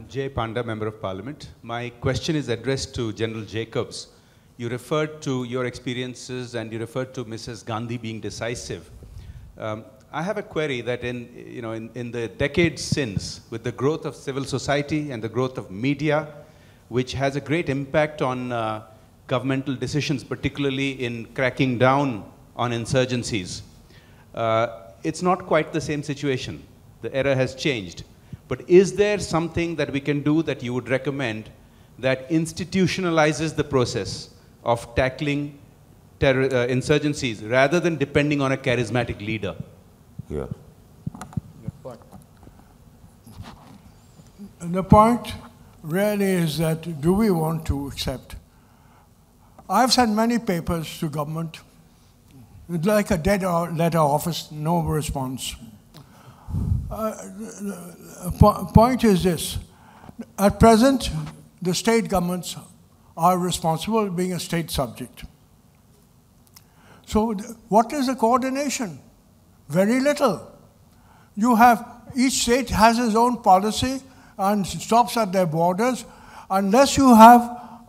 Jay Panda, Member of Parliament. My question is addressed to General Jacobs. You referred to your experiences and you referred to Mrs. Gandhi being decisive. I have a query that in the decades since, with the growth of civil society and the growth of media, which has a great impact on governmental decisions, particularly in cracking down on insurgencies, it's not quite the same situation. The era has changed. But is there something that we can do that you would recommend that institutionalizes the process of tackling insurgencies rather than depending on a charismatic leader? Yeah. The point really is that do we want to accept? I've sent many papers to government. It's like a dead letter office, no response. Point is this. At present, the state governments are responsible, being a state subject. So what is the coordination? Very little. You have, each state has its own policy and stops at their borders. Unless you have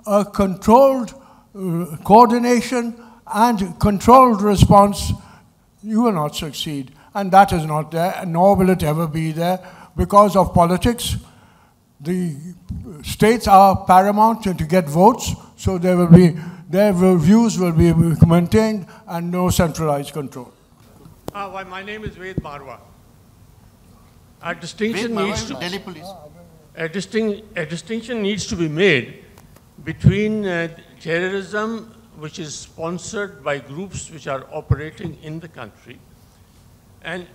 a controlled coordination and controlled response, you will not succeed. And that is not there, nor will it ever be there because of politics. The states are paramount to get votes, so there will be, their views will be maintained and no centralized control. My name is Ved Marwa. A distinction needs to Delhi Police. A distinction needs to be made between terrorism, which is sponsored by groups which are operating in the country, and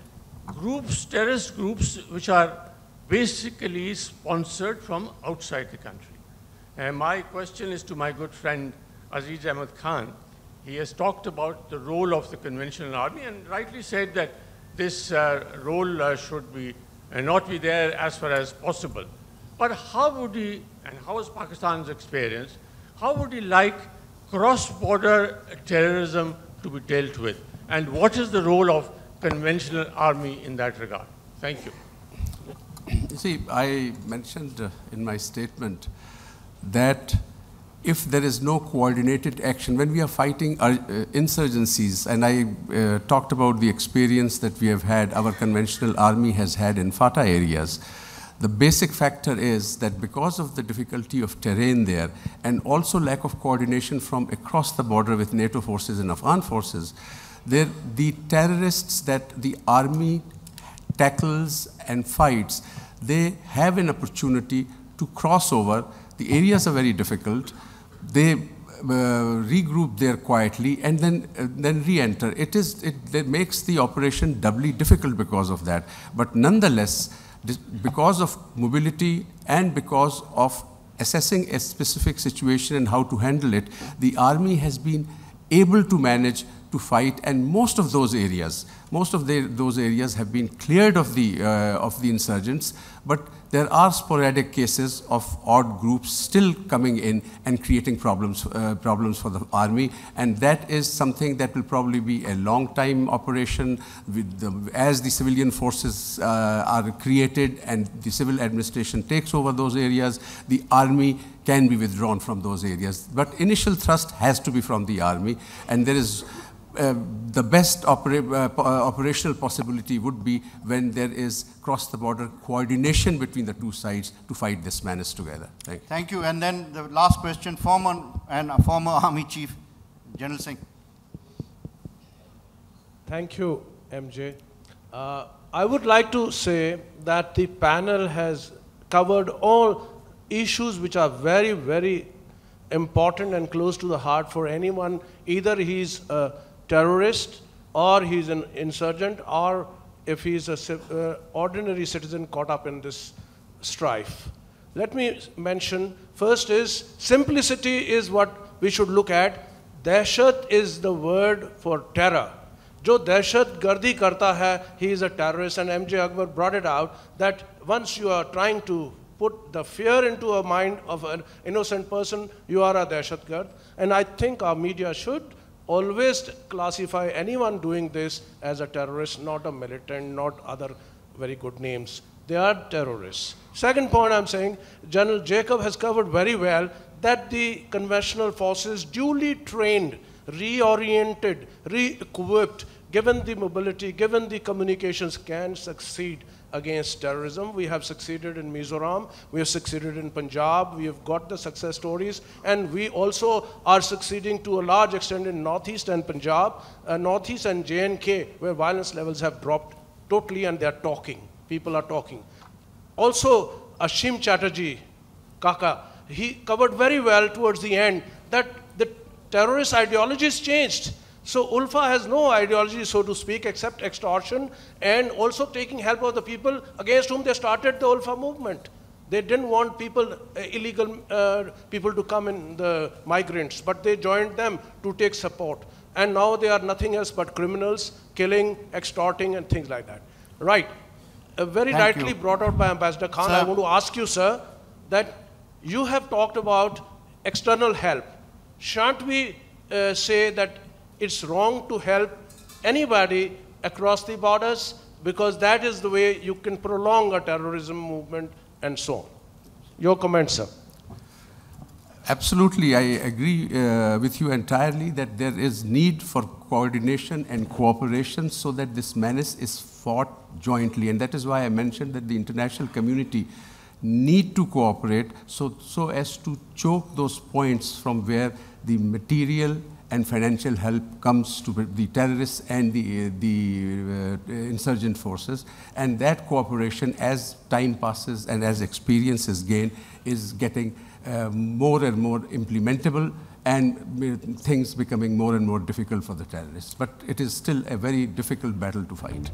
groups, terrorist groups, which are basically sponsored from outside the country. And my question is to my good friend Aziz Ahmed Khan. He has talked about the role of the conventional army and rightly said that this role should be not be there as far as possible. But how would he, and how is Pakistan's experience, how would he like cross-border terrorism to be dealt with? And what is the role of conventional army in that regard? Thank you. You see, I mentioned in my statement that if there is no coordinated action, when we are fighting insurgencies, and I talked about the experience that we have had, our conventional army has had in FATA areas, the basic factor is that because of the difficulty of terrain there and also lack of coordination from across the border with NATO forces and Afghan forces, the terrorists that the army tackles and fights, they have an opportunity to cross over. The areas are very difficult. They regroup there quietly and then re-enter. It makes the operation doubly difficult because of that. But nonetheless, because of mobility and because of assessing a specific situation and how to handle it, the army has been able to manage to fight, and most of those areas have been cleared of the insurgents, but there are sporadic cases of odd groups still coming in and creating problems for the army, and that is something that will probably be a long time operation. As the civilian forces are created and the civil administration takes over those areas, the army can be withdrawn from those areas. But initial thrust has to be from the army, and there is the best operational possibility would be when there is cross-the-border coordination between the two sides to fight this menace together. Thank you. And then the last question, former Army Chief, General Singh. Thank you, MJ. I would like to say that the panel has covered all issues which are very, very important and close to the heart for anyone. Either he's a terrorist, or he's an insurgent, or if he's an ordinary citizen caught up in this strife. Let me mention, first is, simplicity is what we should look at. Dahshat is the word for terror. Jo dahshat gardi karta hai, he is a terrorist, and MJ Akbar brought it out, that once you are trying to put the fear into a mind of an innocent person, you are a dahshat gard. And I think our media should always classify anyone doing this as a terrorist, not a militant, not other very good names. They are terrorists. Second point I'm saying, General Jacob has covered very well that the conventional forces duly trained, reoriented, re-equipped, given the mobility, given the communications, can succeed against terrorism. We have succeeded in Mizoram, we have succeeded in Punjab, we have got the success stories, and we also are succeeding to a large extent in Northeast and Punjab, Northeast and J&K, where violence levels have dropped totally and they are talking. People are talking. Also, Ashim Chatterjee, Kaka, he covered very well towards the end that the terrorist ideology has changed. So ULFA has no ideology, so to speak, except extortion and also taking help of the people against whom they started the ULFA movement. They didn't want people, illegal people to come in, the migrants, but they joined them to take support. And now they are nothing else but criminals, killing, extorting, and things like that. Right. Very rightly brought out by Ambassador Khan, I want to ask you, sir, that you have talked about external help. Shan't we say that it's wrong to help anybody across the borders, because that is the way you can prolong a terrorism movement and so on? Your comment, sir. Absolutely, I agree with you entirely that there is need for coordination and cooperation so that this menace is fought jointly. And that is why I mentioned that the international community need to cooperate so as to choke those points from where the material and financial help comes to the terrorists and the insurgent forces. And that cooperation, as time passes and as experience is gained, is getting more and more implementable, and things becoming more and more difficult for the terrorists. But it is still a very difficult battle to fight.